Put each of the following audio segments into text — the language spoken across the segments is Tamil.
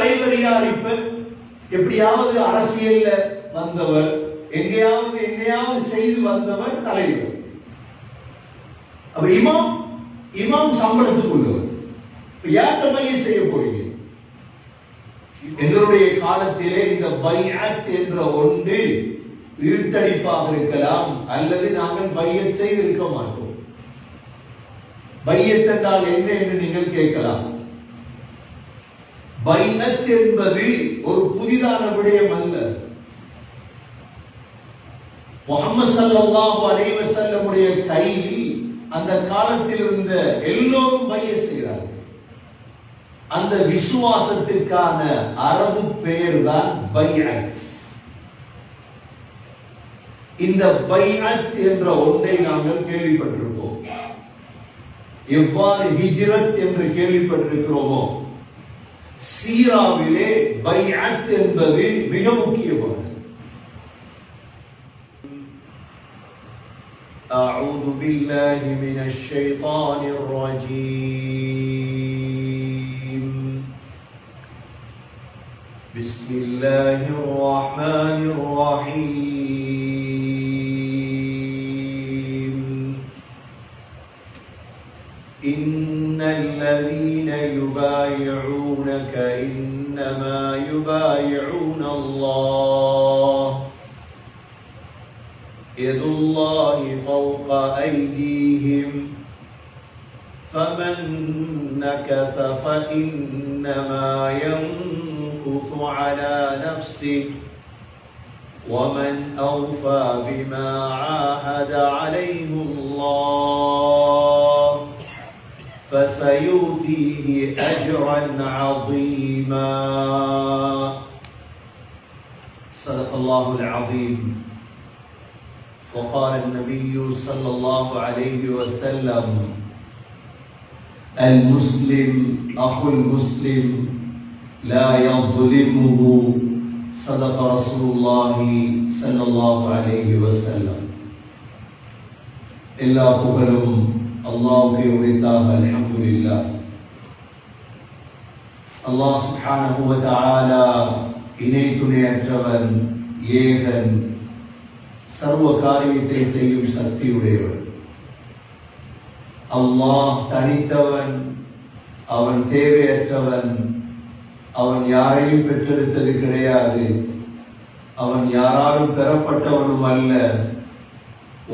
தலைவர் யார்? இப்ப எப்படியாவது அரசியல்ல வந்தவர், எங்கேயாவது செய்து வந்தவர் தலைவர். அப்ப இமாம் சம்பளத்துக்கு உள்ளவர். யார்கிட்ட மையம் செய்ய போறீங்க? எங்களுடைய காலத்திலே இந்த பைஅத் என்ற ஒன்று இருட்டடிப்பாக இருக்கலாம், அல்லது நாங்கள் பையத் செய்து இருக்க மாட்டோம். பையத் என்றால் என்ன என்று நீங்கள் கேட்கலாம். பைஅத் என்பது ஒரு புதிதான விடயம் அல்ல. முஹம்மது ஸல்லல்லாஹு அலைஹி வஸல்லம் உடைய கையில் அந்த காலத்தில் இருந்த எல்லோரும் பையத் செய்கிறார்கள். அந்த விசுவாசத்திற்கான அரபு பெயர் தான் பைஅத். இந்த பைஅத் என்ற ஒன்றை நாங்கள் கேள்விப்பட்டிருப்போம். எவ்வாறு ஹிஜ்ரத் என்று கேள்விப்பட்டிருக்கிறோமோ, சீராவிலே பைஅத் என்பது மிக முக்கியமானது. أعوذ بالله من الشيطان الرجيم. بسم الله الرحمن الرحيم. إن الذين يبايعونك إنما يبايعون الله يد الله فوق أيديهم فمن نكث فإنما ينكث على نفسه ومن أوفى بما عاهد عليه الله فسيؤتيه أجرا عظيما. صدق الله العظيم. وقال النبي صلى الله عليه وسلم المسلم أخو المسلم لا يظلمه. صدق رسول الله صلى الله عليه وسلم. எல்லா புகழும் அல்லாஹ்வுக்கே உரித்தாக. அல்ஹம்துலில்லாஹ். அல்லாஹ் சுப்ஹானஹு வ தஆலா இணை துணையற்றவன், ஏகன், சர்வ காரியத்தை செய்யும் சக்தியுடையவன். அல்லாஹ் தனித்தவன், அவன் தேவையற்றவன், அவன் யாரையும் பெற்றெடுத்தது கிடையாது, அவன் யாராலும் பெறப்பட்டவனும் அல்ல.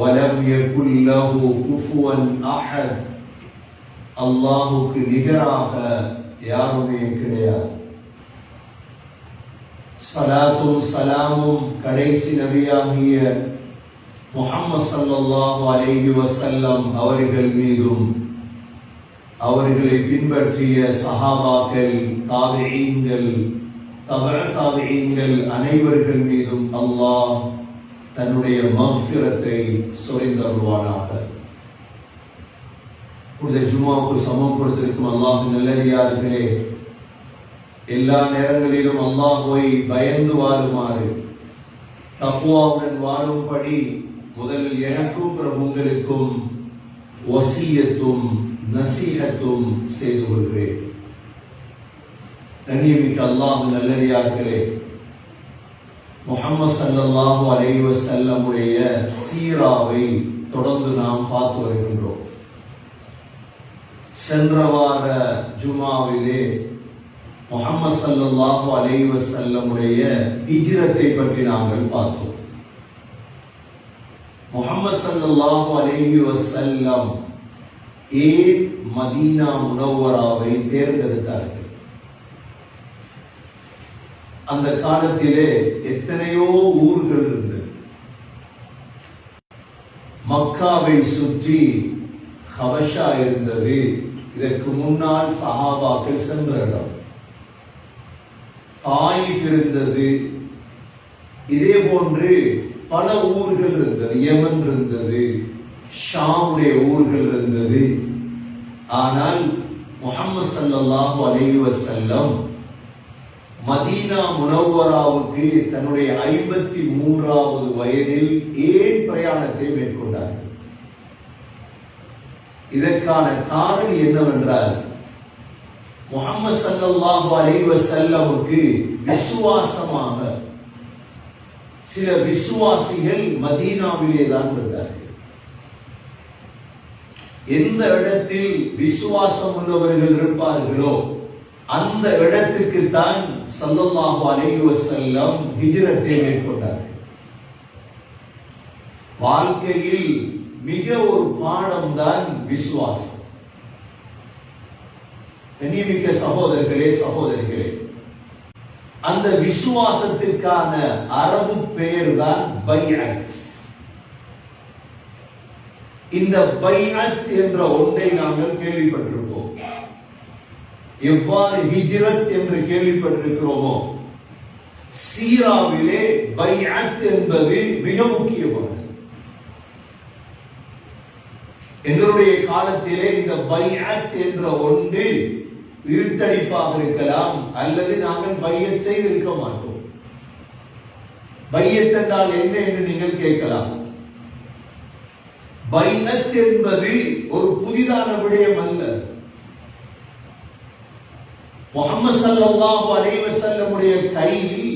வலம் யகுல் லஹு குஃபுவன் அஹத். அல்லாஹுக்கு நிகராக யாருமே கிடையாது. ஸலாத்தும் ஸலாமும் கடைசி நபியாகிய முஹம்மது ஸல்லல்லாஹு அலைஹி வஸல்லம் அவர்கள் மீதும், அவர்களை பின்பற்றிய சஹாபாக்கள், தாபிஈன்கள், தபஅ தாபிஈன்கள் அனைவர்கள் மீதும் அல்லாஹ் தன்னுடைய மக்ஃபிரத்தை சொரிந்தருள்வானாக. புனித ஜும்ஆவுக்கு சமம் கொடுத்திருக்கும் அல்லாஹ்வின் நல்லடியார்களே, எல்லா நேரங்களிலும் அல்லாஹ்வை பயந்து வாழுமாறு, தக்வாவுடன் வாழும்படி முதலில் எனக்கும் பிறகு உங்களுக்கும் வசியத்தும் நசீஹத்தும் செய்து கொள்கிறேன். கண்ணியமிக்க அல்லாஹ்வின் நல்லடியார்களே, முஹம்மது ஸல்லல்லாஹு அலைஹி வஸல்லம் உடைய சீராவை தொடர்ந்து நாம் பார்த்து வருகின்றோம். சென்ற வார ஜுமாவிலே முஹம்மது ஸல்லல்லாஹு அலைஹி வஸல்லம் உடைய ஹிஜ்ரத்தை பற்றி நாங்கள் பார்த்தோம். முஹம்மது ஸல்லல்லாஹு அலைஹி வஸல்லம் ஏன் மதீனா முனவ்வராவை தேர்ந்தெடுத்தார்கள்? அந்த காலத்திலே எத்தனையோ ஊர்கள் இருந்தது. மக்காவை சுற்றி ஹபஷா இருந்தது. இதற்கு முன்னால் சஹாபாக்கள் சென்ற இடம். தாயிஃப் இருந்தது. இதே போன்று பல ஊர்கள் இருந்தது. யமன் இருந்தது, ஷாமுடைய ஊர்கள் இருந்தது. ஆனால் முஹம்மது ஸல்லல்லாஹு அலைஹி வஸல்லம் மதீனா முனவ்வராவுக்கு தன்னுடைய 53வது வயதில் ஏன் பிரயாணத்தை மேற்கொண்டார்கள்? இதற்கான காரணம் என்னவென்றால், முஹம்மது ஸல்லல்லாஹு அலைஹி வஸல்லமுக்கு விசுவாசமாக சில விசுவாசிகள் மதீனாவிலே தான் இருந்தார்கள். எந்த இடத்தில் விசுவாசம் உள்ளவர்கள் இருப்பார்களோ அந்த இடத்துக்கு தான் ஸல்லல்லாஹு அலைஹி வஸல்லம் ஹிஜ்ரத்தை மேற்கொண்டார்கள். வாழ்க்கையில் மிக ஒரு பாடம் தான் விசுவாசம். கண்ணியமிக்க சகோதரர்களே, சகோதரிகளே, அந்த விசுவாசத்திற்கான அரபு பெயர் தான் பைஅத். இந்த பைஅத் என்ற ஒன்றை நாங்கள் கேள்விப்பட்டிருப்போம். எவ்வாறு ஹிஜ்ரத் என்று கேள்விப்பட்டிருக்கிறோமோ, சீராவிலே பைஅத் என்பது மிக முக்கியமானது. எங்களுடைய காலத்திலே இந்த பைஅத் என்ற ஒன்று இருட்டடிப்பாக இருக்கலாம், அல்லது நாங்கள் பையத் செய்திருக்க மாட்டோம். பையத் என்றால் என்ன என்று நீங்கள் கேட்கலாம். பைஅத் என்பது ஒரு புதிதான விடயம் அல்ல. முஹம்மது ஸல்லல்லாஹு அலைஹி வஸல்லமுடைய கையில்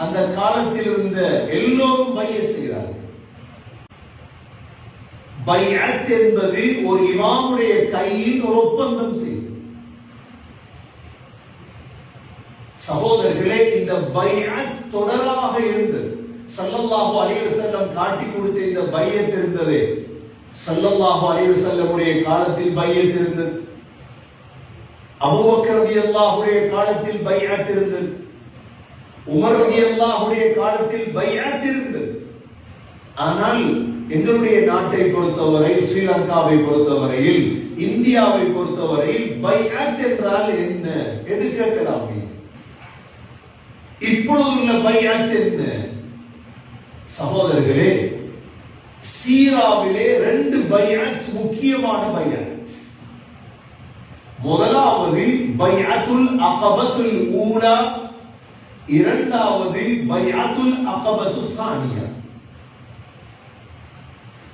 அந்த காலத்தில் இருந்த எல்லோரும் பையத் செய்கிறார்கள். பைஅத் என்பது ஒரு இமாமுடைய கையில் ஒரு ஒப்பந்தம் செய்வது. சகோதரர்களே, இந்த பைஅத் தொடராக இருந்தது. ஸல்லல்லாஹு அலைஹி வஸல்லம் காட்டி கொடுத்த இந்த பைஅத் இருந்தது. ஸல்லல்லாஹு அலைஹி வஸல்லமுடைய காலத்தில் பைஅத் இருந்தது. அபூபக்கர் ரலியல்லாஹுடைய காலத்தில் பைஅத் இருந்தது. உமர் ரலியல்லாஹுடைய காலத்தில் பைஅத் இருந்தது. ஆனால் எங்களுடைய நாட்டை பொறுத்தவரை, ஸ்ரீலங்காவை பொறுத்தவரையில், இந்தியாவை பொறுத்தவரையில் பைஅத் என்றால் என்ன என்று கேட்கலாம். இப்பொழுதுள்ள பைஅத் என்ன? சகோதரர்களே, சீராவிலே ரெண்டு பைஅத் முக்கியமான பைஅத். முதலாவது பைஅத்துல் அகபத்துல் ஊலா, இரண்டாவது பைஅத்துல் அகபத்து சானியா.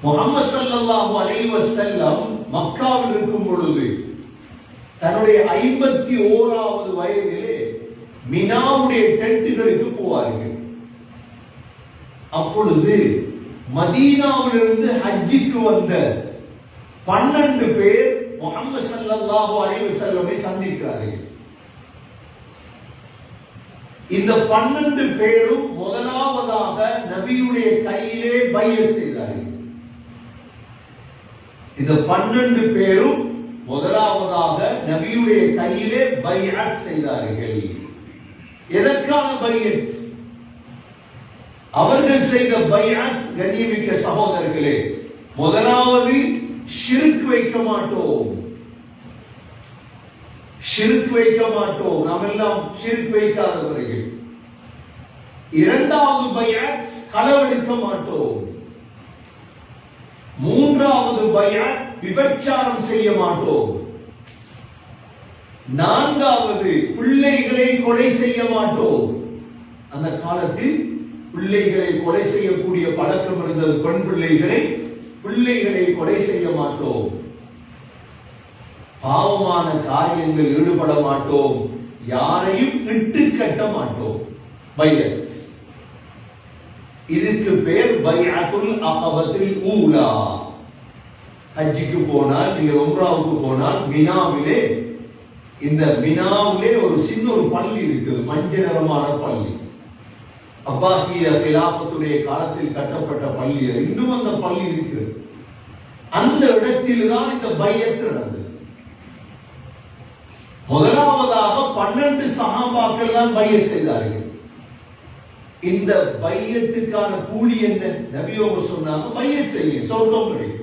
முஹம்மது ஸல்லல்லாஹு அலைஹி வஸல்லம் மக்காவில் இருக்கும் பொழுது தன்னுடைய 51வது வயதிலே மினாவுடைய டென்ட்டுகளுக்கு போவார்கள். அப்பொழுது மதீனாவிலிருந்து ஹஜ்ஜுக்கு வந்த 12 பேர் முஹம்மது ஸல்லல்லாஹு அலைஹி வஸல்லமை சந்திக்கிறார்கள். இந்த 12 பேரும் முதலாவதாக நபியுடைய கையிலே பைஅத் செய்தார்கள். இந்த 12 பேரும் முதலாவதாக நபியுடைய கையிலே பைஅத் செய்தார்கள். எதற்கான பைஅத்? அவர்கள் செய்த பைஅத், கண்ணியமிக்க சகோதரர்களே, முதலாவது ஷிர்க் வைக்க மாட்டோம், ஷிர்க் வைக்க மாட்டோம், நாம் எல்லாம் ஷிர்க் வைக்காதவர்கள். இரண்டாவது பைஅத், களவெடுக்க மாட்டோம். மூன்றாவது பைஅத், விபச்சாரம் செய்ய மாட்டோம். நான்காவது, பிள்ளைகளை கொலை செய்ய மாட்டோம். அந்த காலத்தில் பிள்ளைகளை கொலை செய்யக்கூடிய பழக்கம் இருந்தது. பெண் பிள்ளைகளை கொலை செய்ய மாட்டோம். பாவமான காரியங்கள் ஈடுபட மாட்டோம். யாரையும் இட்டு கட்ட மாட்டோம். பைஅத். இதுக்கு பேர் பைஅத்துல் அகபத்துல் ஊலா. ஹஜ்ஜுக்கு போனால், நீங்க உம்ராவுக்கு போனால், மினாவிலே, இந்த மினாவிலே ஒரு சின்ன ஒரு பள்ளி இருக்குது, மஞ்சள் நிறமான பள்ளி. அப்பாசிய கிலாபத்துடைய காலத்தில் கட்டப்பட்ட பள்ளி. இன்னும் அந்த பள்ளி இருக்கிறது. அந்த இடத்தில் தான் இந்த பைஅத் நடந்தது. முதலாவதாக 12 சஹாபாக்கள் தான் பைஅத் செய்தார்கள். இந்த பைஅத்துக்கான கூலி என்ன? நபி அவங்க சொன்னாங்க, பைஅத் செய்யுங்க, சொர்க்கம் கிடைக்கும்.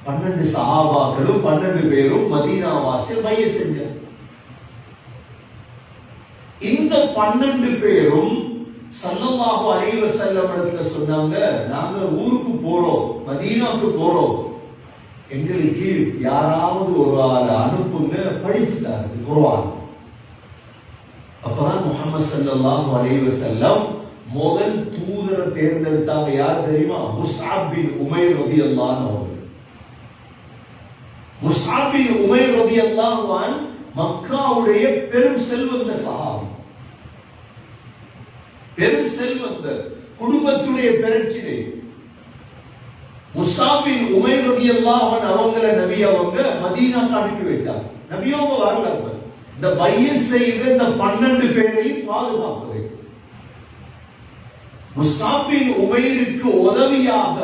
12 சஹாபாக்களும் 12 பேரும் மதீனா வாசில் பைஅத் செஞ்சாங்க. இந்த 12 பேரும் ஸல்லல்லாஹு அலைஹி வஸல்லம் இடத்துல சொன்னாங்க, நாங்க ஊருக்கு போறோம், மதீனாவுக்கு போறோம், எங்களுக்கு யாராவது ஒரு ஆளை அனுப்புங்க, படிச்சுட்டாரு குர்ஆன். அப்பதான் முஹம்மது ஸல்லல்லாஹு அலைஹி வஸல்லம் முதல் தூதரை தேர்ந்தெடுத்தாங்க. யார் தெரியுமா? முஸ்அப் பின் உமைர் ரலியல்லாஹு அன்ஹு. முஸ்அப் பின் உமைர் ரலியல்லாஹு அன்ஹு மக்காவுடைய பெரும் செல்வந்த சஹாபி, பெரும் செல்வந்தர், குடும்பத்துடைய பிரச்சனை. முஸ்அப் பின் உமைர் ரலியல்லாஹு அன்ஹு அவங்கள நபி அவங்க மதீனாக்கு அனுப்பி வைத்தார். நபி அவங்க வரல. இந்த பையத் செய்த இந்த 12 பேரையும் பாதுகாப்பது. முஸ்அப் பின் உமைருக்கு உதவியாக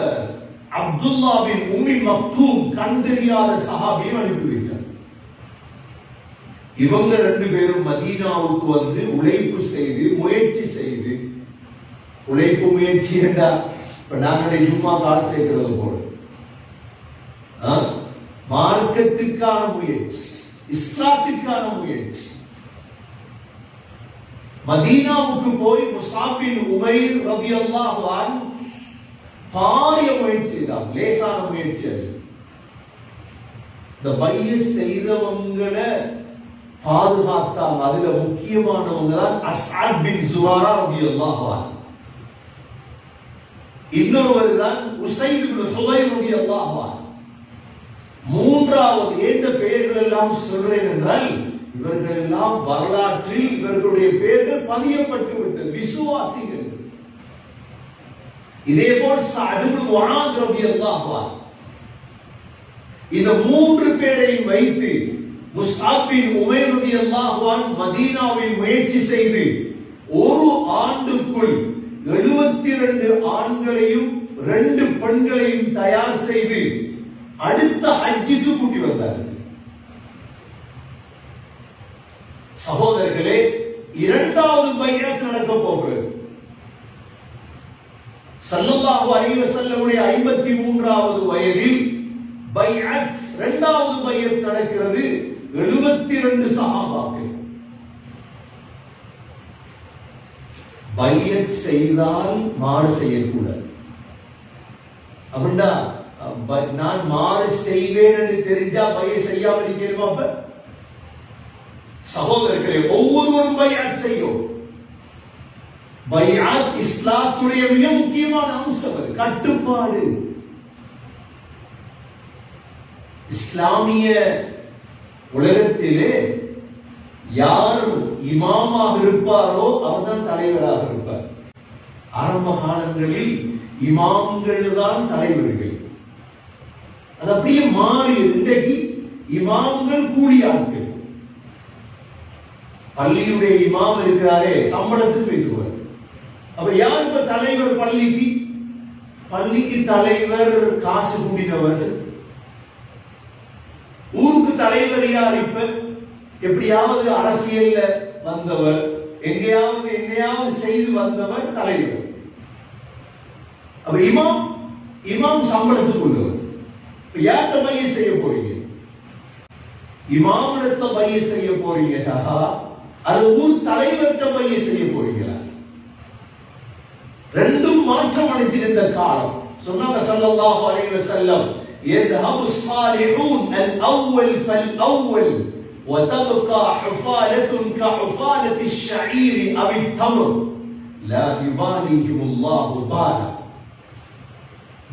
அப்துல்லா பின் உம்மி மக்தூம் கண் தெரியாத சஹாபியை அனுப்பி வைத்தார். இவங்க 2 பேரும் மதீனாவுக்கு வந்து உழைப்பு செய்து முயற்சி செய்து, உழைப்பு முயற்சி என்றா இப்ப நாங்களே சும்மா கால் சேர்க்கிறது போல, மார்க்கத்துக்கான முயற்சி, இஸ்லாத்துக்கான முயற்சி. மதீனாவுக்கு போய் முஸ்அப் பின் உமைர் ரலியல்லாஹு அன்ஹு பாரிய முயற்சி தான், லேசான முயற்சி அல்ல. இந்த பையத் செய்தவங்களை பாதுகாத்தாங்க. அதுல முக்கியமானவங்க தான் அஸ்அத் பின் ஜுராரா ரலியல்லாஹு அன்ஹு. இன்னொருவர் தான் உஸைத் பின் ஹுதைர் ரலியல்லாஹு அன்ஹு. மூன்றாவது எந்த பெயர்கள் எல்லாம் சொல்றேன் என்றால், இவர்கள் எல்லாம் வரலாற்றில் இவர்களுடைய பெயர்கள் பதியப்பட்டு விட்டது, விசுவாசிகள். இதேபோல் சஅத் பின் முஆத் ரலியல்லாஹு அன்ஹு. இந்த 3 பேரையும் வைத்து முஸ்அப் பின் உமைர் ரலியல்லாஹு அன்ஹு மதீனாவில் முயற்சி செய்து ஒரு ஆண்டுக்குள் 72 ஆண்களையும் 2 பெண்களையும் தயார் செய்து அடுத்த ஹஜ்ஜுக்கு கூட்டி வந்தார். சகோதரர்களே, 2வது பைஅத் நடக்க போகிறது. ஸல்லல்லாஹு அலைஹி வஸல்லமுடைய 53வது வயதில் பைஅத் 2வது பைஅத் நடக்கிறது. 72 சஹாபாக்கள். பைஅத் செய்தால் மாறு செய்யக்கூடாது. அப்படின்னா நான் மாறு செய்வேன் என்று தெரிஞ்சா பைஅத் செய்யாமல் இருக்கேமா? அப்ப சகோதரர்களே, ஒவ்வொருவரும் பைஅத் செய்யும். பைஅத் இஸ்லாத்துடைய மிக முக்கியமான அம்சம், கட்டுப்பாடு. இஸ்லாமிய உலகத்திலே யார் இமாமாக இருப்பாரோ அவர்தான் தலைவராக இருப்பார். ஆரம்ப காலங்களில் இமாம்கள் தான் தலைவர்கள். அது அப்படியே மாறி இன்றைக்கு இமாம்கள் கூலியாட்கள். பள்ளியுடைய இமாம் இருக்கிறாரே, சம்பளத்துக்கு வைத்துவார். அப்ப யார் இப்ப தலைவர்? பள்ளிக்கு பள்ளிக்கு தலைவர் காசு கூடினவர். ஊருக்கு தலைவர் யார்? இப்ப எப்படியாவது அரசியல்ல வந்தவர், எங்கேயாவது செய்து வந்தவர் தலைவர். அப்ப இமாம் சம்பளத்துக்கு உள்ளவர். யார்கிட்ட பையன் செய்ய போறீங்க? இமாமிடத்தை பையன் செய்ய போறீங்க, அது ஊர் தலைவர்கிட்ட பையன் செய்ய போறீங்களா? ரெண்டும் மாற்றம் அடைஞ்சிருந்த காலம். சொன்னாங்க ஸல்லல்லாஹு அலைஹி வஸல்லம், يذهب الصالحون الأول فالأول وتبقى حفالة كحفالة الشعير أو التمر لا يباليهم الله بالا.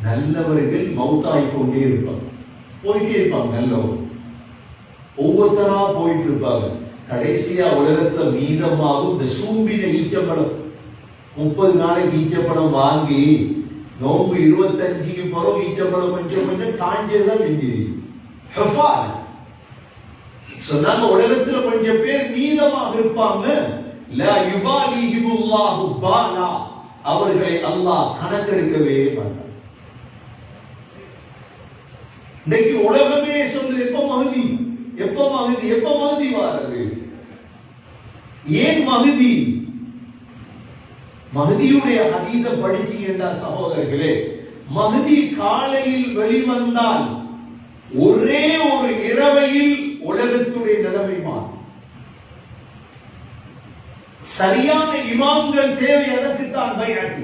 நல்லவர்கள் மௌத்தாய் கொண்டே இருப்பாங்க, போயிட்டே இருப்பாங்க. நல்லவர் ஒவ்வொருத்தரா போயிட்டு இருப்பாங்க. கடைசியா உலகத்துல மீதமாகும் இந்த சூம்பின ஈச்சப்பழம். 30 நாளைக்கு ஈச்சப்பழம் வாங்கி நோம்பு 25க்கு பிறகு ஈச்சப்பழம் கொஞ்சம் காஞ்சதான் மிஞ்சிருக்கு. சொன்னாங்க உலகத்துல கொஞ்சம் பேர் மீதமாக இருப்பாங்க. லா யுபாலிஹிமுல்லாஹு பாலா, அவர்களை அல்லாஹ் கணக்கெடுக்கவே மாட்டார். இன்னைக்கு உலகமே சொல்லுது எப்ப மஹதி வாரது? ஏன் மஹதி? மஹதியுடைய ஹதீஸ படிச்சீங்கன்னா சகோதரர்களே, மஹதி காலையில் வெளிவந்தால் ஒரே ஒரு இரவையில் உலகத்துடைய நிலைமை மாறும். சரியான இமாம்கள் தேவை. அதற்குத்தான் பைஅத்.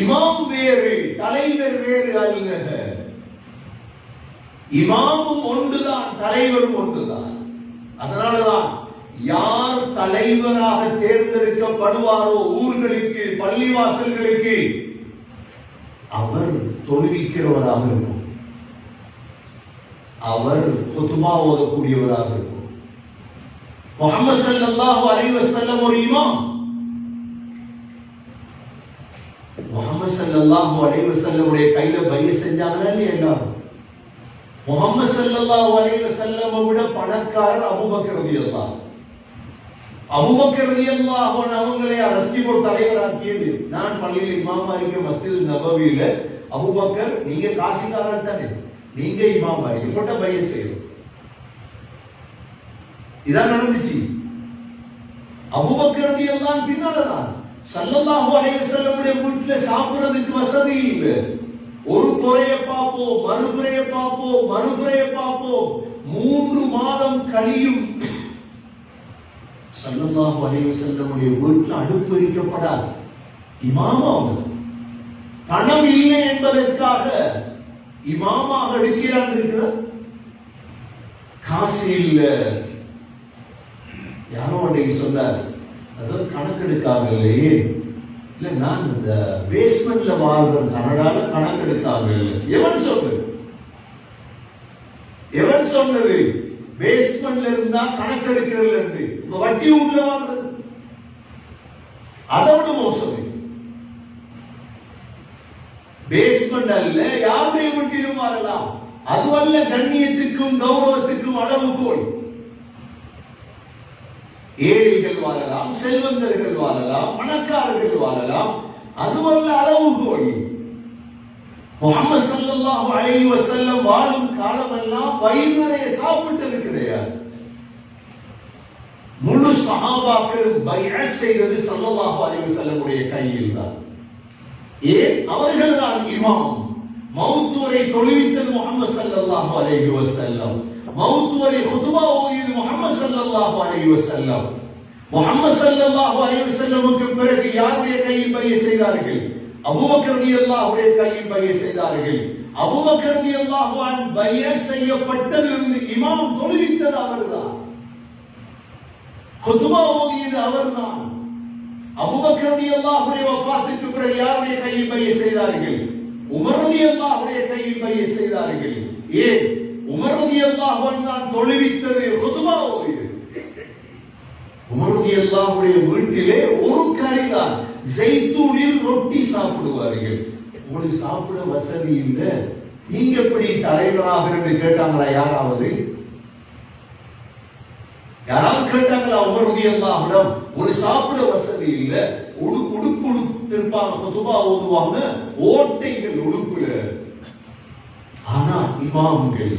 இமாம் வேறு, தலைவர் வேறு அல்ல. இமாமும் ஒன்றுதான், தலைவரும் ஒன்றுதான். அதனாலதான் யார் தலைவராக தேர்ந்தெடுக்கப்படுவாரோ ஊர்களுக்கு, பள்ளிவாசல்களுக்கு, அவர் தொழுவிக்கிறவராக இருக்கும். அவர் குத்பா ஓதக்கூடியவராக இருக்கும். முஹம்மது ஸல்லல்லாஹு அலைஹி வஸல்லம் ஒரு இமாம். முஹம்மது ஸல்லல்லாஹு அலைஹி வஸல்லம் உடைய கையில பைஅத் செஞ்சாங்களா இல்லையா? முஹம்மது ஸல்லல்லாஹு அலைஹி வஸல்லம் விட பணக்காரர் அபூபக்கர் ரலியல்லாஹு. அபூபக்கர் ரலியல்லாஹு அவங்களை அரசு போர் தலைவராக்கியது. நான் பள்ளியில் இமாமா இருக்க மஸ்ஜித் நபவியில அபூபக்கர் நீங்க காசிக்காரர் தானே, நீங்க இமாமா இருக்க போட்ட பைஅத் செய்யணும். இதான் நடந்துச்சு. அபூபக்கர் ரலியல்லாஹு பின்னாலதான் ஸல்லல்லாஹு அலைஹி வஸல்லம் வீட்டுல சாப்பிடுறதுக்கு வசதி இல்லை. ஒரு குறைய பார்ப்போம், மறுகுறைய பார்ப்போம், மறுகுறைய பார்ப்போம். 3 மாதம் கழியும். ஸல்லல்லாஹு அலைஹி வஸல்லம் வீட்டுல அடுப்பு எரிக்கப்படாது. இமாமா பணம் இல்லை என்பதற்காக இமாமாக எடுக்கிறான் இருக்கிறார். காசு இல்லை. யாரோ அன்றைக்கு சொன்னார், அதாவது கணக்கெடுக்காகலே இல்ல, நான் இந்த பேஸ்மெண்ட்ல வாழ்ற கனடால கணக்கெடுக்காக இல்லை. எவன் சொன்னது? எவன் சொன்னது பேஸ்மெண்ட்ல இருந்தா கணக்கெடுக்கிறது இருந்து வட்டி வீட்டுல வாழ்றது? அதை விட மோசம். பேஸ்மெண்ட் அல்ல, யாருடைய வீட்டிலும் வாழலாம். அதுவல்ல கண்ணியத்துக்கும் கௌரவத்துக்கும் அளவுகோல். ஏழைகள் வாழலாம், செல்வந்தர்கள் வாழலாம், பணக்காரர்கள் வாழலாம், அதுவல்ல அளவுகோல். முஹம்மது ஸல்லல்லாஹு அலைஹி வஸல்லம் வாழும் காலமெல்லாம் வயிறு நிறைய சாப்பிட்டது கிடையாது. முழு சஹாபாக்களும் பைஅத் செய்தது ஸல்லல்லாஹு அலைஹி வஸல்லம் உடைய கையில் தான். ஏன்? அவர்கள் தான் இமாம். மவுத் வரை தொழுவித்தது முஹம்மது ஸல்லல்லாஹு அலைஹி வஸல்லம். மவுத் வரை குத்பா ஓதியது முஹம்மது ஸல்லல்லாஹு அலைஹி வஸல்லம். முஹம்மது ஸல்லல்லாஹு அலைஹி வஸல்லமுக்கு பிறகு யாருடைய கையில் பைஅத் செய்தார்கள்? அபூபக்கர் ரலியல்லாஹுடைய கையில் பைஅத் செய்தார்கள். அபூபக்கர் ரலியல்லாஹு அன்ஹு பைஅத் செய்யப்பட்டதிலிருந்து இமாம் தொழுவித்தது அவர்தான். குத்பா ஓதியது அவர்தான். அபூபக்கர் ரலியல்லாஹுடைய வஃபாத்துக்கு பிறகு யாருடைய கையில் பைஅத் செய்தார்கள்? உமர் ரலியல்லாஹுடைய கையில் பைஅத் செய்தார்கள். ஏன்? உமர் ரலியல்லாஹு அன்ஹு தான் தொழுவித்தது, குத்பா ஓதியது. உமர் ரலியல்லாஹுடைய வீட்டிலே ஒரு கறிதான், ஜெய்தூனில் ரொட்டி சாப்பிடுவார்கள். உங்களுக்கு சாப்பிட வசதி இல்லை, நீங்க எப்படி தலைவராக என்று கேட்டாங்களா? யாராவது கேட்டாங்களா? உமர் ரலியல்லாஹுவிடம் ஒரு சாப்பிட வசதி இல்லை, உடுப்பு உடுத்திருப்பாங்க, குத்பா ஓதுவாங்க, ஓட்டைகள் உடுப்புல. ஆனா இமாம்கள்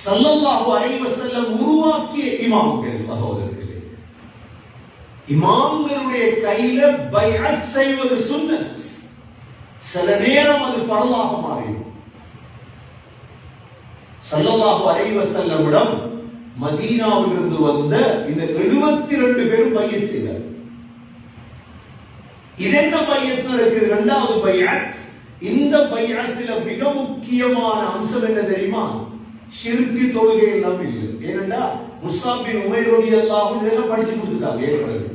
ஸல்லல்லாஹு அலைஹி வஸல்லம் உருவாக்கிய இமாம்கள், சகோதரர்களே, இமாம்களுடைய கையில பைஅத் செய்வது சுன்னத். சில நேரம் அது ஃபர்லாக மாறிடும். ஸல்லல்லாஹு அலைஹி வஸல்லமிடம் மதீனாவிலிருந்து வந்த இந்த 72 பேரும் பைஅத் செய்தார். இதென்ன பைஅத் நடக்குது? இரண்டாவது பைஅத். இந்த பைஅத்தில மிக முக்கியமான அம்சம் என்ன தெரியுமா? ஷிர்க் தொழுகை எல்லாம் இல்லை. ஏனென்றா முஸ்அப் பின் உமைர் ரலியல்லாஹு அன்ஹு படிச்சு கொடுத்துட்டாங்க ஏற்கனவே.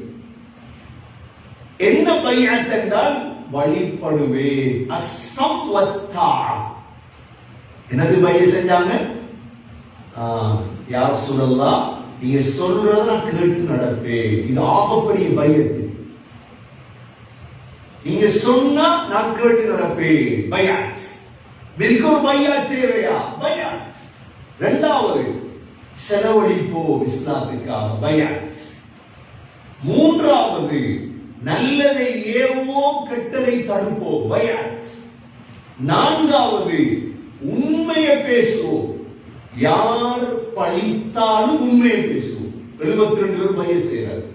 என்ன பைஅத் என்றால் வழிபடுவே, அஸ்ஸம் வத்தா. என்னது பைஅத் செஞ்சாங்க? யா ரசூலல்லாஹ், நீங்க சொல்றத நான் கேட்டு நடப்பேன். இது ஆகப்பெரிய பைஅத். நீங்க சொன்னா நான் கேட்டு நடப்பேன். பைஅத். இதுக்கு ஒரு பைஅத் தேவையா? பைஅத். இரண்டாவது, செலவழிப்போம் இஸ்லாத்துக்காக, பைஅத். மூன்றாவது, நல்லதை ஏவுவோம், கெட்டதை தடுப்போம், பைஅத். நான்காவது, உண்மையை பேசுவோம், யார் பழித்தாலும் உண்மையை பேசுவோம். 72 பேர் பைஅத் செய்றார்.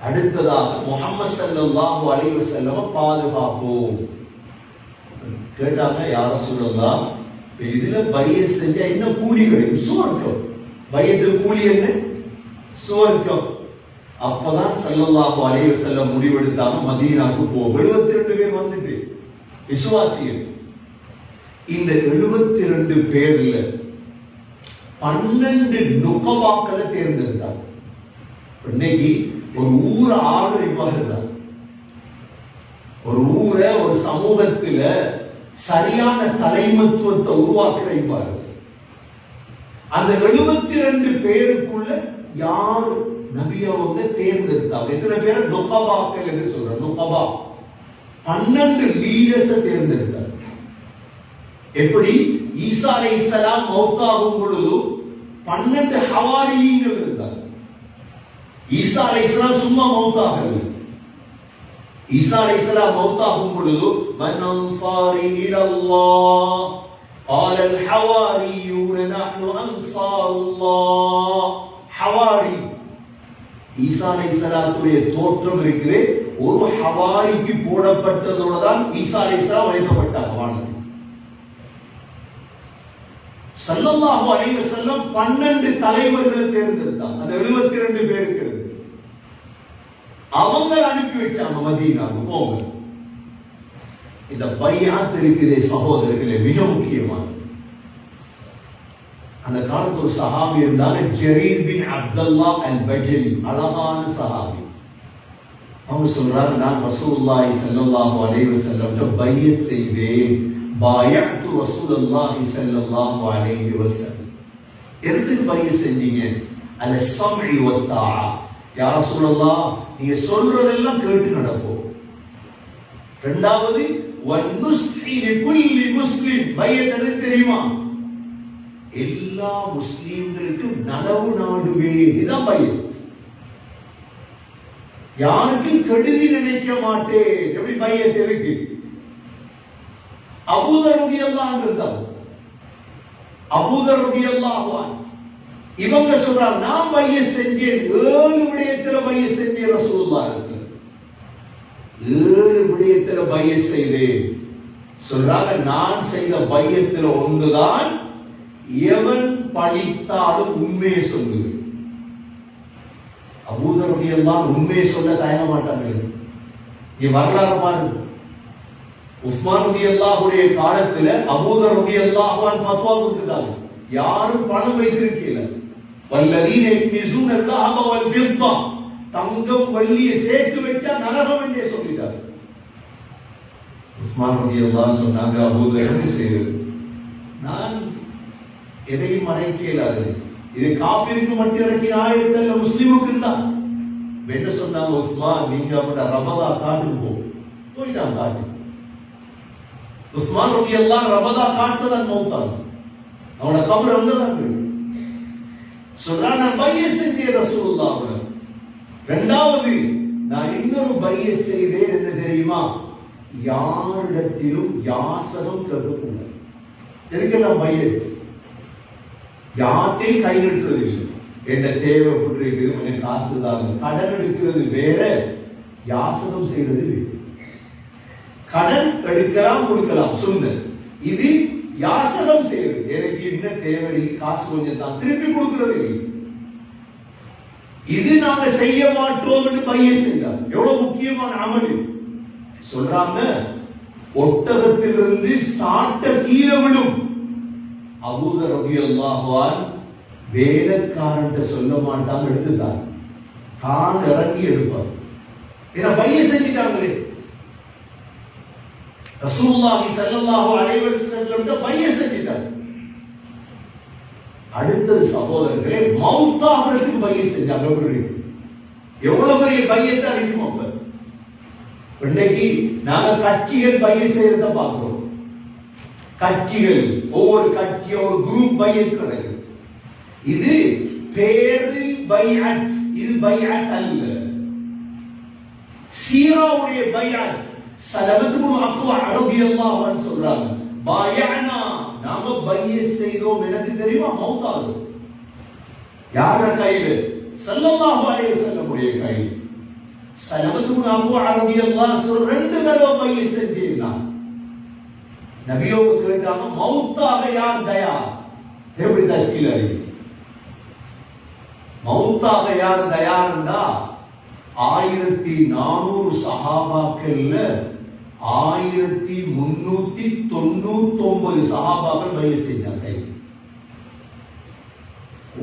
அடுத்ததாக முஹம்மது ஸல்லல்லாஹு அலைஹி வஸல்லம் பாதுகாப்போம். கேட்டாங்க, யா ரசூலல்லாஹ், இதுல பைஅத் செஞ்சா என்ன கூலி கிடைக்கும்? சுவர்க்கம். பைஅத்துக்கு கூலி என்ன? சுவர்க்கம். அப்பதான் ஸல்லல்லாஹு அலைஹி வஸல்லம் முடிவெடுத்தாங்க மதீனாவுக்கு போ. 72 பேர் வந்துட்டு விசுவாசிகள். இந்த 72 பேர்ல 12 நுகவாக்களை தேர்ந்தெடுத்தாங்க. இன்னைக்கு ஒரு ஊரை ஆதரிப்பாக இருந்தாங்க. ஒரு ஊரை, ஒரு சமூகத்துல சரியான தலைமத்துவத்தை உருவாக்குறாரு. அந்த 72 பேருக்குள்ள யார் நபி அவங்க தேர்ந்தெடுத்தாங்க? எத்தனை பேர்? நுகபாக்கள் என்று சொல்றாங்க. நுகபா 12 லீடர்ஸ் தேர்ந்தெடுத்தார். எப்படி? ஈசா அலைஹிஸ்ஸலாம் மௌத்தாகும் பொழுது 12 ஹவாரியின்கள் இருந்தார். ஈசா அலைஹிஸ்ஸலாம் சும்மா மௌத்தாகல. ஈசா அலைஹிஸ்ஸலாம் மௌத்தாகும் பொழுது மன் அன்சாரி இலல்லாஹ் قال الحواريون نحن انصار الله. ஹவாரி ஈசா அலைஹிஸ்ஸலாத்துடைய தோற்றம் இருக்கிறே ஒரு ஹவாரிக்கு போடப்பட்டதோட தான் ஈசா அலைஹிஸ்ஸலாம் வைக்கப்பட்டாங்க வானத்தில். ஸல்லல்லாஹு அலைஹி வஸல்லம் 12 தலைவர்களை தேர்ந்தெடுத்தாங்க. அந்த 72 பேருக்கு அவங்க அனுப்பி வச்சாங்க மதீனாவுக்கு போங்க. இந்த பையாத் இருக்கிற சகோதரர்களே மிக முக்கியமானது. அந்த காலத்துல ஒரு சஹாபி இருந்தாங்க, ஜரீர் பின் அப்துல்லா அல் பஜலி, அழகான சஹாபி. அவங்க சொல்றாங்க, நான் ரசூலுல்லாஹி ஸல்லல்லாஹு அலைஹி வஸல்லம் பையத் செய்தேன். பாயஅத்து ரசூலுல்லாஹி ஸல்லல்லாஹு அலைஹி வஸல்லம். எதுக்கு பையத் செஞ்சீங்க? அல ஸம்இ வ தஆ. யா ரசூலுல்லாஹ், நீங்க சொல்றதெல்லாம் கேட்டு நடப்போம். இரண்டாவது வன்னுஸ்ஹி லிகுல்லி முஸ்லிம். பையத் எது தெரியுமா? எல்லா முஸ்லிம்களுக்கும் நலவு நாடுவேன். இதுதான் பையத். யாருக்கும் கெடுதி நினைக்க மாட்டேன். எப்படி பையத் எதுக்கு? அபூதர் ரலியல்லாஹு அன்ஹு இருந்தார். அபூதர் ரலியல்லாஹு அன்ஹு இவங்க சொல்றாங்க, நான் பையத் செஞ்சேன். 7 விடயத்துல பையத் செஞ்சேன் ரசூலுல்லாஹ். 7 விடயத்துல பையத் செய்தேன். சொல்றாங்க, நான் செய்த பையத்துல ஒன்றுதான், எவன் பழித்தாலும் உண்மையை சொல்லுவேன். அபூதர் ரலியல்லாஹு உண்மையை சொல்ல தயங்க மாட்டாங்க. நீ வரலாறு பாருங்க. உஸ்மான் ரலியல்லாஹுடைய காலத்துல அபூதர் ரலியல்லாஹு அன்ஹு ஃபத்வா கொடுத்தாங்க, யாரும் பணம் வைத்திருக்கீங்க. வல்லதீன யக்னிஸூன الذهب والفضة, தங்கம் வெள்ளியை சேர்த்து வச்சா நரகம் என்றே சொல்லிட்டார். உஸ்மான் ரலியல்லாஹு சொன்னாங்க, அபூதர் என்ன செய்வது? நான் எதையும் மறைக்க இயலாது. இது காஃபிருக்கு மட்டும் இறக்கின ஆயத்தல்ல, முஸ்லிமுக்கு தான். என்ன சொன்னாங்க? உஸ்மான், நீங்க அவட ரபதா காட்டுக்கு போயிட்டான். காட்டு உஸ்மான் ரலியல்லாஹு ரபதா காட்டுதான் மௌத்தான். அவனோட கபர் அங்கதான் இருக்கு. சொல்றான், நான் பையத் செஞ்சேன் ரசூலுல்லாஹ். இரண்டாவது, நான் இன்னொரு பையத் செய்தேன். என்ன தெரியுமா? யாரிடத்திலும் யாசகம் கேட்கக்கூடாது. எதுக்கெல்லாம் பையத்? யார்ட்டையும் கை நிறுத்துறது இல்லை. என்ன தேவைப்பட்டிருக்கு, எனக்கு காசு தாங்க. கடன் எடுக்கிறது வேற, யாசகம் செய்யறது வேறு. கடன் எடுக்கலாம் கொடுக்கலாம் சுன்னத். இது யாசகம் செய்யறது, எனக்கு என்ன தேவை, காசு கொஞ்சம் தான், திருப்பி கொடுக்கிறது இல்லை. இது நாங்க செய்ய மாட்டோம் என்று பையன் செய்தார். எவ்வளவு முக்கியமான அமல். சொல்றாங்க, ஒட்டகத்திலிருந்து சாட்ட கீழே விடும். அபூதர் ரலியல்லாஹு அன்ஹு வேலைக்காரன்ட்ட சொல்ல மாட்டாங்க, எடுத்துட்டாங்க. தான் இறங்கி எடுப்பார். இதை பையன் செஞ்சிட்டாங்களே. ரசூலுல்லாஹி ஸல்லல்லாஹு அலைஹி வஸல்லம் பையன் செஞ்சிட்டாங்க. அடுத்தது சகோதரர்களே, மௌத்தாகிறதுக்கு பையன் செஞ்சாங்க. எவ்வளவு பெரிய பையத்தை அறியும். அப்ப இன்னைக்கு நாங்க கட்சிகள் பையன் செய்யறத பார்க்கிறோம். கட்சிகள், ஒவ்வொரு கட்சி ஒரு குரூப் பையத் கிடையாது. இது பேரு பைஅத். இது பைஅத் அல்ல. சீராவுடைய பைஅத். சலமத்து பின் அக்வா ரலியல்லாஹு அன்ஹு சொல்றாங்க, பாயஅனா, நாம பையத் செய்தோம். எனக்கு தெரியுமா? மௌத்தாது யார கையில? ஸல்லல்லாஹு அலைஹி வஸல்லம் உடைய கையில். சலமத்து பின் அக்வா ரலியல்லாஹு அன்ஹு 2 தடவை பையத் செஞ்சிருந்தாங்க. நபியோடு கேட்டாங்க, மௌத்தாக யார் தயார்? எப்படி தஷ்கீல் அறிவு? மௌத்தாக யார் தயார் இருந்தா 1400 சஹாபாக்கள்ல 1399 சஹாபாக்கள் பையத் செஞ்சாங்க.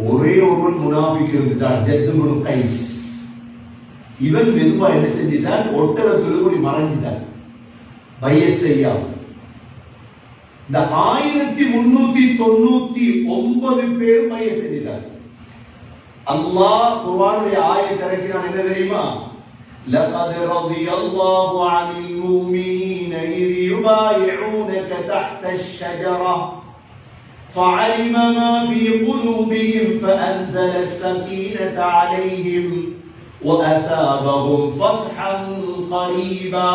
ஒரே ஒருவன் முனாஃபிக் இருந்தான், ஜத் இப்னு கைஸ். இவன் மெதுவா என்ன செஞ்சிட்டான்? ஒட்டகத்துல போய் மறைஞ்சிட்டான், பையத் செய்யாம. இந்த 1399 பேர் பைய செஞ்சிட்டாங்க. அல்லாஹ் குர்ஆனுடைய ஆயத் இறக்கினான், என்ன தெரியுமா? لقد رضي الله عن المؤمنين إذ يبايعونك تحت الشجرة فعلم ما في قلوبهم فأنزل السكينة عليهم وأثابهم فتحا قريبا.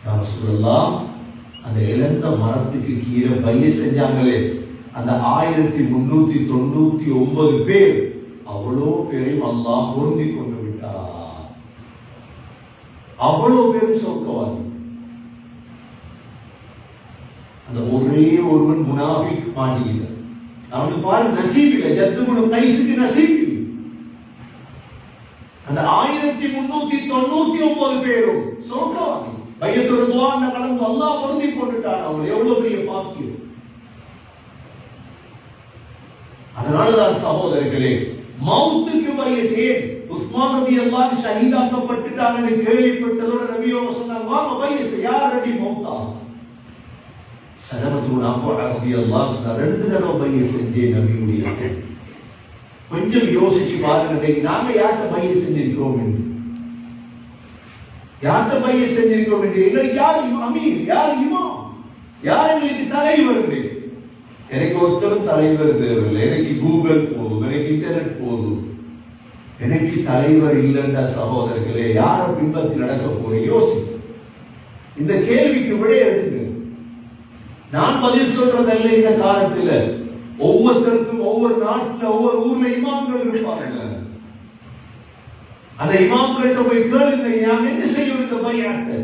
يا رسول الله அந்த இழந்த மரத்துக்கு கீழே பைய செஞ்சாங்களே, அந்த 1399 பேர், அவ்வளோ பேரையும் அல்லாஹ் பொருந்தி கொண்டு விட்டார். அவ்வளோ பேரும் சொர்க்கவாதி. அந்த ஒரே ஒருவன் முனாஃபிக் மாட்டிக்கிட்டான். அவனுக்கு பாரு நசீப் இல்லை, ஜத்துகுணு கைஸுக்கு நசீப் இல்லை. அந்த 1399 பேரும் சொர்க்கவாதி. பையத்தோட துஆன கலந்து அல்லாஹ் பொருந்தி கொண்டுட்டான். அவங்க எவ்வளவு பெரிய பாக்கியம். அதனாலதான் சகோதரர்களே, மௌத்துக்கு பையசேன் உஸ்மான் ரலியல்லாஹு அன்ஹு ஷஹீதாக்கப்பட்டுட்டாங்கன்னு கேள்விப்பட்டதோட நபியோட சொன்னாங்க, வாங்க பையச, யார் ரெடி மௌத்தா? சலமத்து ரலியல்லாஹு அன்ஹு 2 தடவை பைய செஞ்சே நபியுடைய. கொஞ்சம் யோசிச்சு பாருங்க, நாங்க யார்கிட்ட பைய செஞ்சிருக்கிறோம் என்று, யார்கிட்ட பைய செஞ்சிருக்கிறோம் என்று. எங்களுக்கு யார் அமீர், யார் இமாம், யார் எங்களுக்கு தலைவர்? எனக்கு ஒருத்தரும் தலைவர் தேவையில்லை. எனக்கு கூகுள் போதும், எனக்கு இன்டர்நெட் போதும். எனக்கு தலைவர் இல்லைன்ற சகோதரர்களே, யார பின்பற்றி நடக்க போறேன் யோசி. இந்த கேள்விக்கு விடை எடுங்க. நான் பதில் சொல்றதல்ல. இந்த காலத்துல ஒவ்வொருத்தருக்கும் ஒவ்வொரு நாட்டுல ஒவ்வொரு ஊர்ல இமாம்கள் இருப்பாங்க. அந்த இமாம்கள்ட்ட போய் கேளுங்க, நான் என்ன செய்யும் இந்த பையத்தை?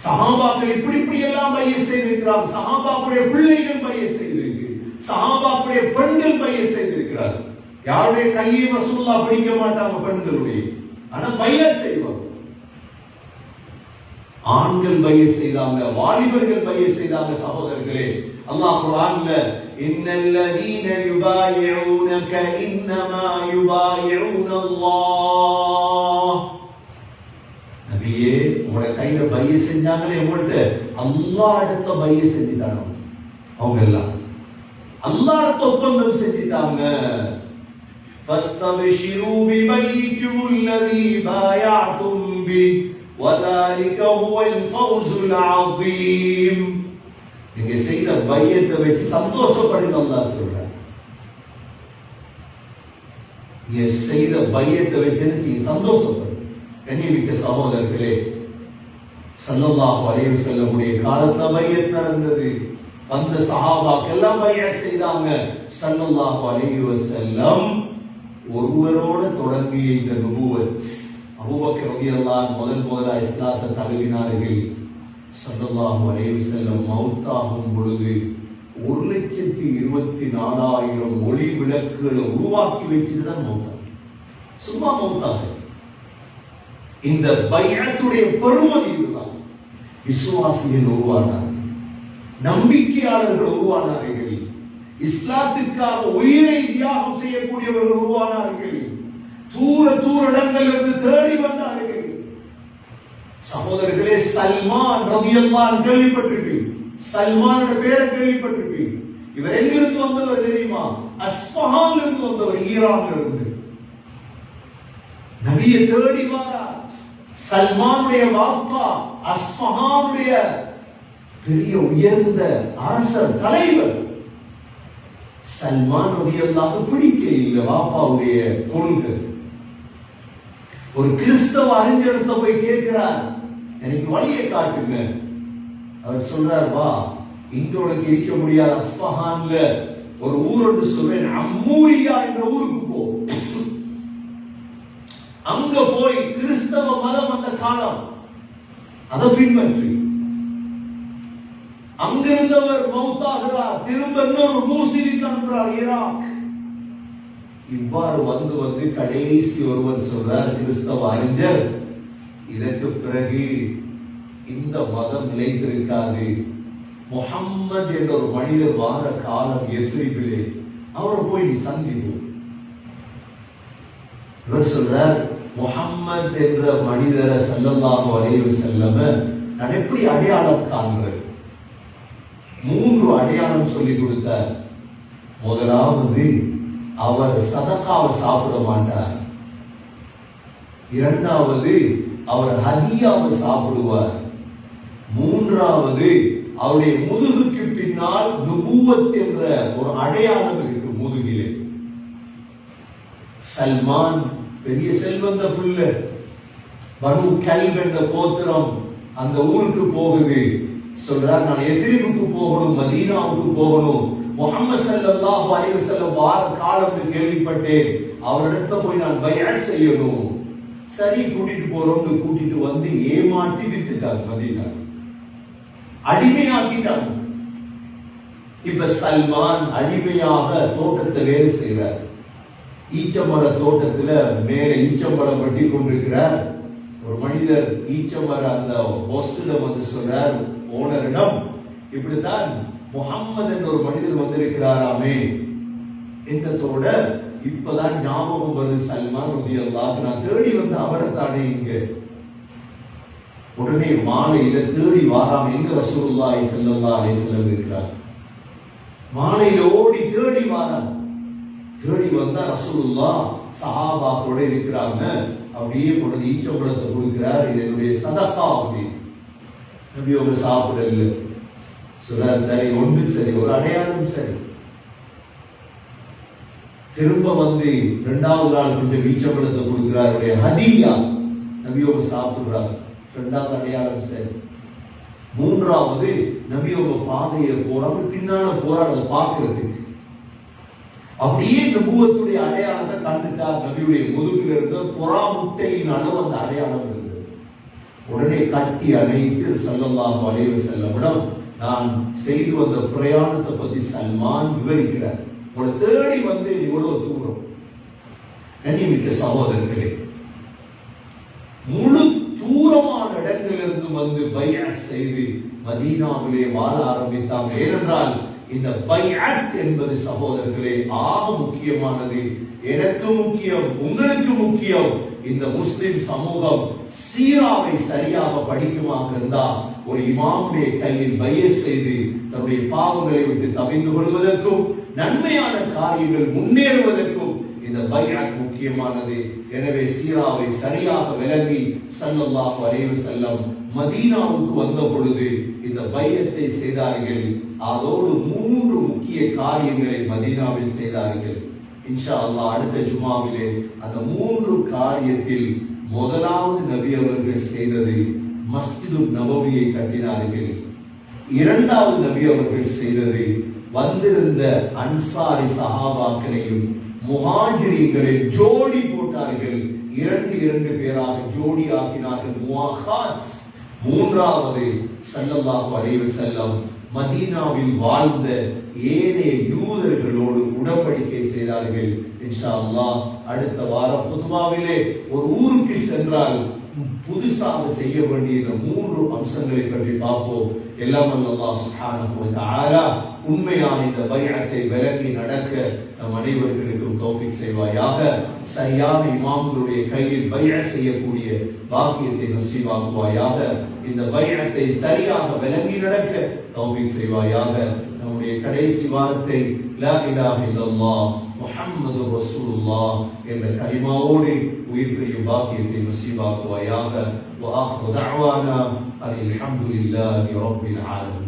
சஹாபாக்கள் இப்படி இப்படி எல்லாம் பைய செய்திருக்கிறார். சஹாபாக்களுடைய பிள்ளைகள் பைய செய்திருக்கு, சஹாபாக்களுடைய பெண்கள் பைய செய்திருக்கிறார். யாருடைய கையை ரசூலுல்லாஹ் பிடிக்க மாட்டாங்க பெண்களுடைய, ஆனா பைய செய்வாங்க. ஆண்கள் பைய செய்தாங்க, வாலிபர்கள் பைய செய்தாங்க. சகோதரர்களே, அல்லாஹ் குர்ஆன்ல இன்னல்லதீன யுபாயிஊனக இன்னமா யுபாயிஊனல்லாஹ், நபியே உங்களோட கையில பைய செஞ்சாங்களே, உங்கள்ட்ட அல்லாஹ் இடத்துல பைய செஞ்சுட்டாங்க. அவங்க எல்லாம் அல்லாஹ் இடத்துல ஒப்பந்தம் செஞ்சுட்டாங்க. فاستبشروا ببيعكم الذي بايعتم به وذلك هو الفوز العظيم. நீங்க செய்த பையத்தை வச்சு சந்தோஷப்படுங்க. அல்லாஹ் சொல்றார், நீங்க செய்த பையத்தை வச்சு சந்தோஷப்படுங்க. கண்ணியமிக்க சகோதரர்களே, ஸல்லல்லாஹு அலைஹி வஸல்லம் உடைய காலத்துல பையத் நடந்தது. அந்த சஹாபாக்கள் எல்லாம் பையத் செய்தாங்க. ஸல்லல்லாஹு அலைஹி வஸல்லம் ஒருவரோட தொடங்கிய இந்த நுபுவத், அபூபக்கர் ரலியல்லாஹு அன்ஹு முதலா இஸ்லாத்தை தழுவினார்கள். ஸல்லல்லாஹு அலைஹி வஸல்லம் மௌத்தாகும் பொழுது 1,24,000 ஒளி விளக்குகளை உருவாக்கி வச்சுட்டு தான் மௌத்தாங்க. சும்மா மௌத்தாங்க. இந்த பைஅத்துடைய பெருமதி இதுதான். விசுவாசிகள் உருவானார்கள், நம்பிக்கையாளர்கள் உருவானார்கள், இஸ்லாத்திற்காக உயிரை தியாகம் செய்யக்கூடியவர்கள் உருவானார்கள், தூர தூர இடங்களிலிருந்து தேடி வந்தார்கள். சகோதரர்களே, சல்மான் ரலியல்லாஹு அன்ஹு கேள்விப்பட்டிருப்பீங்க. சல்மானோட பேரை கேள்விப்பட்டிருப்பீங்க. இவர் எங்கிருந்து வந்தவர் தெரியுமா? அஸ்பஹான்ல இருந்து வந்தவர், ஈரான்ல இருந்து. நபியை தேடி வாரார். சல்மானுடைய வாப்பா அஸ்பஹானுடைய பெரிய உயர்ந்த அரசர், தலைவர். சல்மான் ரலியல்லாஹு பிடிக்க இல்லை வாப்பாவுடைய கொள்கை. ஒரு கிறிஸ்தவ அறிஞர்கிட்ட போய் கேட்கிறார், எனக்கு வழியை காட்டுங்க. அவர் சொல்றார், வா, இங்க உனக்கு இருக்க முடியாத அஸ்பஹான்ல ஒரு ஊர் ஒன்று சொல்றேன், அம்மூரியா என்ற ஊருக்கு போ. அங்க போய் கிறிஸ்தவ மதம் அந்த காலம் அதை பின்பற்றி அங்கிருந்தவர் மௌத்தாகிறார். திரும்ப இன்னொரு மூசிலுக்கு அனுப்புறார், ஈராக். இவ்வாறு வந்து வந்து கடைசி ஒருவர் சொல்றார், கிறிஸ்தவ அறிஞர், இதற்கு பிறகு இந்த மதம் நிலைத்திருக்காது. முஹம்மது என்ற ஒரு மனிதர் வார காலம் எஸ்ரிபிலே, அவரை போய் நீ சந்திப்போம். இவர் சொல்றார், முஹம்மது என்ற மனிதரை ஸல்லல்லாஹு அலைஹி வஸல்லம் நான் எப்படி அடையாளம் காண்பது? 3 அடையாளம் சொல்லி கொடுத்தார். முதலாவது, அவர் சதகாவை சாப்பிட மாட்டார். இரண்டாவது, அவர் ஹதியாவை சாப்பிடுவார். மூன்றாவது, அவருடைய முதுகுக்கு பின்னால் நுபுவத் என்ற ஒரு அடையாளம் இருக்கு முதுகிலே. சல்மான் பெரிய செல்வந்த பிள்ளை, பனு கல்ப் என்ற கோத்திரம், அந்த ஊருக்கு போகுது. சொல்றார், நான் எஸ்ரிபுக்கு போகணும், மதீனாவுக்கு போகணும், முஹம்மது ஸல்லல்லாஹு அலைஹி வஸல்லம் வார காலம் கேள்விப்பட்டேன், அவரிடத்துல போய் நான் பைஅத் செய்யணும். சரி, கூட்டிட்டு போறோம்னு கூட்டிட்டு வந்து ஏமாற்றி வித்துட்டார். மதீனா அடிமையாக்கிட்டாங்க. இப்ப சல்மான் அடிமையாக தோட்டத்தை வேலை செய்கிறார். ஈச்சமர தோட்டத்துல மேல ஈச்சமரம் வெட்டி கொண்டிருக்கிறார். ஒரு மனிதர் ஈச்சமர அந்த பொஸ்ஸிடம் வந்து சொல்றார், ஓனரிடம், இப்படித்தான் முஹம்மது என்ற ஒரு மனிதர் வந்திருக்கிறாராமே. என்னத்தோட இப்பதான் ஞாபகம் வருது சல்மான் ரலியல்லாஹு, நான் தேடி வந்து அவரை தானே இங்க. உடனே மாலையில தேடி வாராம எங்க ரசூலுல்லாஹி ஸல்லல்லாஹு அலைஹி வஸல்லம் இருக்கிறார். மாலையில ஓடி தேடி வாராம். தேடி வந்தா ரசூலுல்லாஹ் சஹாபாக்களோட இருக்கிறாங்க. அப்படியே கொண்டு ஈச்சம்பழத்தை கொடுக்கிறார், இது என்னுடைய சதகா அப்படின்னு. நபி அவங்க சாப்பிடல. சொல்றார், சரி, ஒன்று சரி, ஒரு அடையாளம் சரி. திரும்ப வந்து 2வது நாள் கொஞ்சம் ஈச்சம்பழத்தை கொடுக்கிறார், ஹதியா. நபி அவங்க சாப்பிடுறார், 2வது அடையாளம் சரி. 3வது, நபி அவங்க பாதையில போறாங்க, பின்னால போறாங்க பார்க்கிறதுக்கு. அப்படியே நபுவத்துடைய அடையாளத்தை கண்டுட்டார். நபியுடைய முதுகில் இருந்த புறா முட்டையின் அளவு அந்த அடையாளம் இருந்தது. உடனே கட்டி அணைத்து ஸல்லல்லாஹு அலைஹி வஸல்லம், நான் செய்து வந்த பிரயாணத்தை பத்தி சல்மான் விவரிக்கிறார். உங்களை தேடி வந்து இவ்வளவு தூரம். கண்ணியமிக்க சகோதரர்களே, முழு தூரமான இடங்களிலிருந்து வந்து பைஅத் செய்து மதீனாவிலே வாழ ஆரம்பித்தாங்க. ஏனென்றால் இந்த பைஅத் என்பது சகோதரர்களே ஆக முக்கியமானது. எனக்கு முக்கியம், உங்களுக்கு முக்கியம். இந்த முஸ்லிம் சமூகம் சீராவை சரியாக படிக்குமாக இருந்தால் ஒரு இமாமுடைய கையில் பைஅத் செய்து தன்னுடைய பாவங்களை விட்டு தவிர்த்து கொள்வதற்கும் நன்மையான காரியங்கள் முன்னேறுவதற்கும் இந்த பைஅத் முக்கியமானது. எனவே சீராவை சரியாக விளங்கி ஸல்லல்லாஹு அலைஹி வஸல்லம் மதீனாவுக்கு வந்த பொழுது இந்த பைஅத்தை செய்தார்கள். அதோடு 3 முக்கிய காரியங்களை மதீனாவில் செய்தார்கள். இன்ஷா அல்லாஹ் அடுத்த ஜுமாவிலே அந்த 3 காரியத்தில் முதலாவது நபி அவர்கள் செய்தது மஸ்ஜிது நபவியை கட்டினார்கள். 2வது நபி அவர்கள் செய்தது வந்திருந்த அன்சாரி சஹாபாக்களையும் முஹாஜிரிகளை ஜோடி போட்டார்கள். 2 பேராக ஜோடி ஆக்கினார்கள், முவாஹாத். 3வது ஸல்லல்லாஹு அலைஹி வஸல்லம் மதீனாவில் வாழ்ந்த ஏனைய யூதர்களோடு உடன்படிக்கை செய்தார்கள். இன்ஷா அல்லாஹ் அடுத்த வாரம் குத்பாவிலே ஒரு ஊருக்கு சென்றால் புதுசாக செய்ய வேண்டிய இந்த 3 அம்சங்களை பற்றி பார்ப்போம். எல்லாம் அல்லாஹ் சுப்ஹானஹு வ தஆலா உண்மையான இந்த பைஅத்தை விளங்கி நடக்க நம் அனைவர்களுக்கும் தௌஃபீக் செய்வாயாக. சரியான இமாம்களுடைய கையில் பைஅத் செய்யக்கூடிய பாக்கியத்தை நசீபாக்குவாயாக. இந்த பைஅத்தை சரியாக விளங்கி நடக்க தௌஃபீக் செய்வாயாக. நம்முடைய கடைசி வார்த்தை லா இலாஹ இல்லல்லாஹ் முஹம்மது ரசூலுல்லாஹ் என்ற கலிமாவோடு உயிர் பிரியும் பாக்கியத்தை நசீபாக்குவாயாக. வ ஆஹிரு தஅவானா அல்ஹம்துலில்லாஹி ரப்பில் ஆலமீன்.